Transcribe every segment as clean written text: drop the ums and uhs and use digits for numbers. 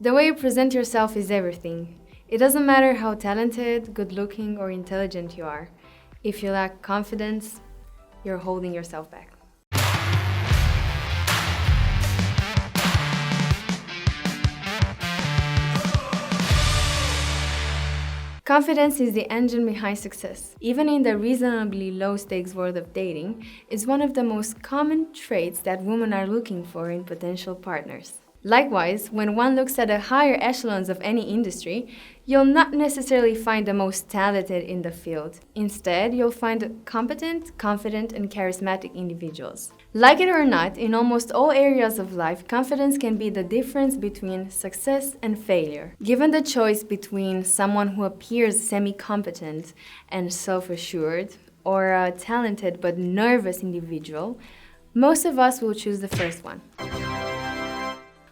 The way you present yourself is everything. It doesn't matter how talented, good-looking, or intelligent you are. If you lack confidence, you're holding yourself back. Confidence is the engine behind success. Even in the reasonably low-stakes world of dating, it's one of the most common traits that women are looking for in potential partners. Likewise, when one looks at the higher echelons of any industry, you'll not necessarily find the most talented in the field. Instead, you'll find competent, confident, and charismatic individuals. Like it or not, in almost all areas of life, confidence can be the difference between success and failure. Given the choice between someone who appears semi-competent and self-assured, or a talented but nervous individual, most of us will choose the first one.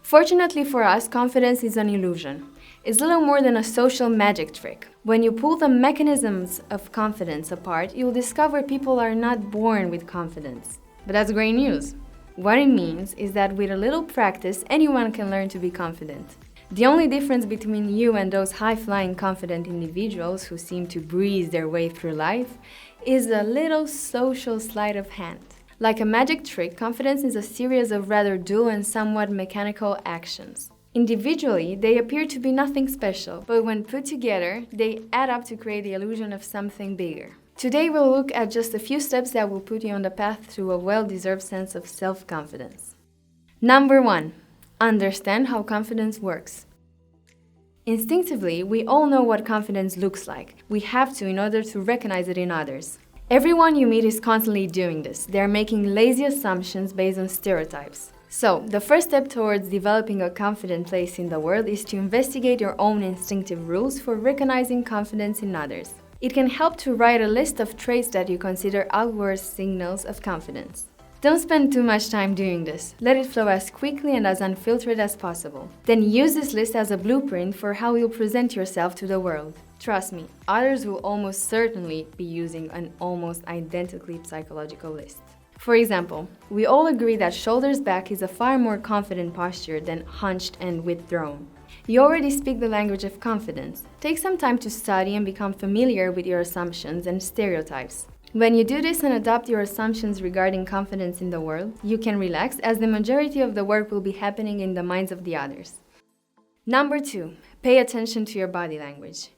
Fortunately for us, confidence is an illusion. It's little more than a social magic trick. When you pull the mechanisms of confidence apart, you'll discover people are not born with confidence. But that's great news. What it means is that with a little practice, anyone can learn to be confident. The only difference between you and those high-flying confident individuals who seem to breeze their way through life is a little social sleight of hand. Like a magic trick, confidence is a series of rather dull and somewhat mechanical actions. Individually, they appear to be nothing special, but when put together, they add up to create the illusion of something bigger. Today we'll look at just a few steps that will put you on the path to a well-deserved sense of self-confidence. Number 1. Understand how confidence works. Instinctively, we all know what confidence looks like. We have to in order to recognize it in others. Everyone you meet is constantly doing this. They're making lazy assumptions based on stereotypes. So, the first step towards developing a confident place in the world is to investigate your own instinctive rules for recognizing confidence in others. It can help to write a list of traits that you consider outward signals of confidence. Don't spend too much time doing this. Let it flow as quickly and as unfiltered as possible. Then use this list as a blueprint for how you'll present yourself to the world. Trust me, others will almost certainly be using an almost identically psychological list. For example, we all agree that shoulders back is a far more confident posture than hunched and withdrawn. You already speak the language of confidence. Take some time to study and become familiar with your assumptions and stereotypes. When you do this and adopt your assumptions regarding confidence in the world, you can relax as the majority of the work will be happening in the minds of the others. Number 2. Pay attention to your body language.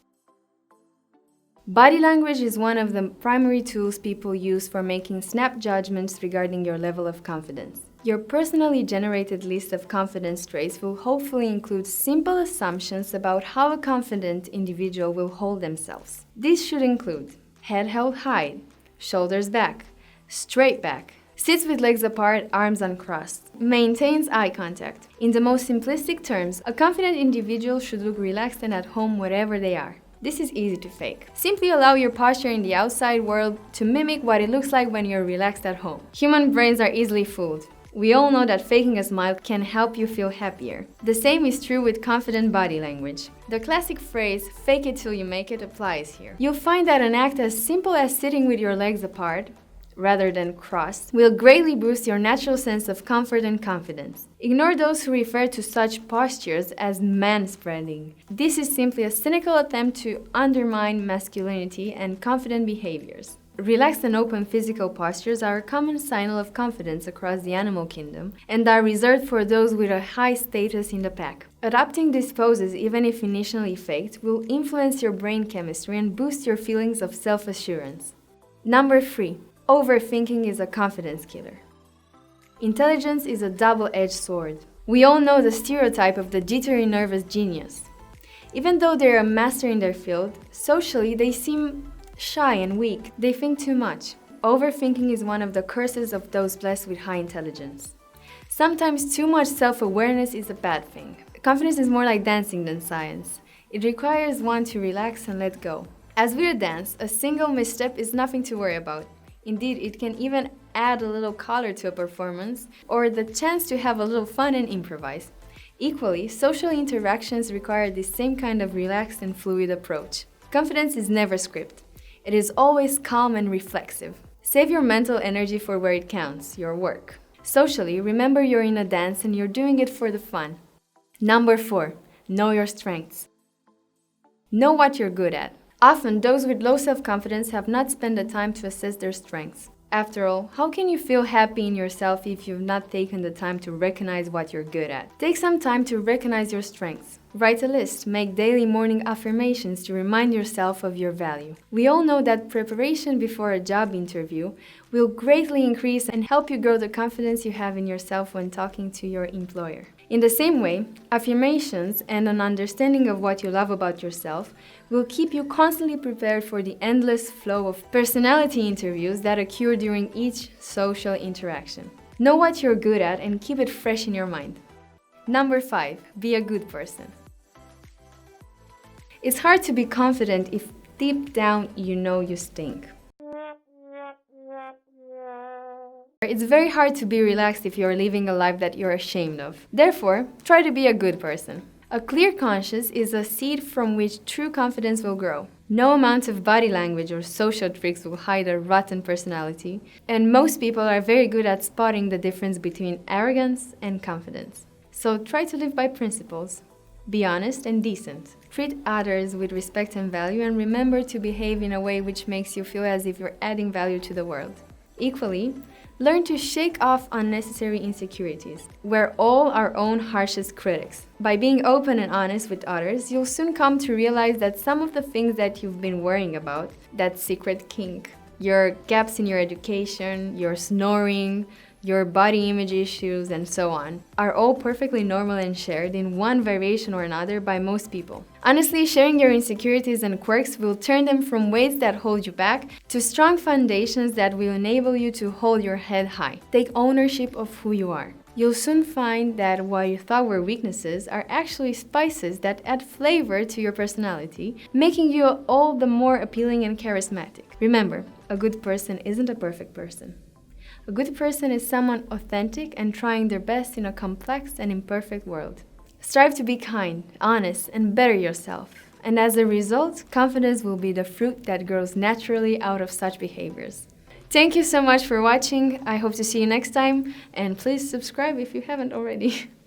Body language is one of the primary tools people use for making snap judgments regarding your level of confidence. Your personally generated list of confidence traits will hopefully include simple assumptions about how a confident individual will hold themselves. These should include head held high, shoulders back, straight back, sits with legs apart, arms uncrossed, maintains eye contact. In the most simplistic terms, a confident individual should look relaxed and at home wherever they are. This is easy to fake. Simply allow your posture in the outside world to mimic what it looks like when you're relaxed at home. Human brains are easily fooled. We all know that faking a smile can help you feel happier. The same is true with confident body language. The classic phrase, fake it till you make it, applies here. You'll find that an act as simple as sitting with your legs apart, rather than crossed, will greatly boost your natural sense of comfort and confidence. Ignore those who refer to such postures as manspreading. This is simply a cynical attempt to undermine masculinity and confident behaviors. Relaxed and open physical postures are a common signal of confidence across the animal kingdom and are reserved for those with a high status in the pack. Adopting these poses, even if initially faked, will influence your brain chemistry and boost your feelings of self-assurance. Number 3. Overthinking is a confidence killer. Intelligence is a double-edged sword. We all know the stereotype of the jittery nervous genius. Even though they're a master in their field, socially they seem shy and weak. They think too much. Overthinking is one of the curses of those blessed with high intelligence. Sometimes too much self-awareness is a bad thing. Confidence is more like dancing than science. It requires one to relax and let go. As with a dance, a single misstep is nothing to worry about. Indeed, it can even add a little color to a performance or the chance to have a little fun and improvise. Equally, social interactions require the same kind of relaxed and fluid approach. Confidence is never scripted. It is always calm and reflexive. Save your mental energy for where it counts, your work. Socially, remember you're in a dance and you're doing it for the fun. Number 4. Know your strengths. Know what you're good at. Often, those with low self-confidence have not spent the time to assess their strengths. After all, how can you feel happy in yourself if you've not taken the time to recognize what you're good at? Take some time to recognize your strengths. Write a list, make daily morning affirmations to remind yourself of your value. We all know that preparation before a job interview will greatly increase and help you grow the confidence you have in yourself when talking to your employer. In the same way, affirmations and an understanding of what you love about yourself will keep you constantly prepared for the endless flow of personality interviews that occur during each social interaction. Know what you're good at and keep it fresh in your mind. Number 5. Be a good person. It's hard to be confident if deep down you know you stink. It's very hard to be relaxed if you're living a life that you're ashamed of. Therefore, try to be a good person. A clear conscience is a seed from which true confidence will grow. No amount of body language or social tricks will hide a rotten personality, and most people are very good at spotting the difference between arrogance and confidence. So try to live by principles. Be honest and decent. Treat others with respect and value, and remember to behave in a way which makes you feel as if you're adding value to the world. Equally, learn to shake off unnecessary insecurities. We're all our own harshest critics. By being open and honest with others, you'll soon come to realize that some of the things that you've been worrying about, that secret kink, your gaps in your education, your snoring, your body image issues, and so on, are all perfectly normal and shared in one variation or another by most people. Honestly, sharing your insecurities and quirks will turn them from weights that hold you back to strong foundations that will enable you to hold your head high. Take ownership of who you are. You'll soon find that what you thought were weaknesses are actually spices that add flavor to your personality, making you all the more appealing and charismatic. Remember, a good person isn't a perfect person. A good person is someone authentic and trying their best in a complex and imperfect world. Strive to be kind, honest, and better yourself. And as a result, confidence will be the fruit that grows naturally out of such behaviors. Thank you so much for watching. I hope to see you next time, and please subscribe if you haven't already.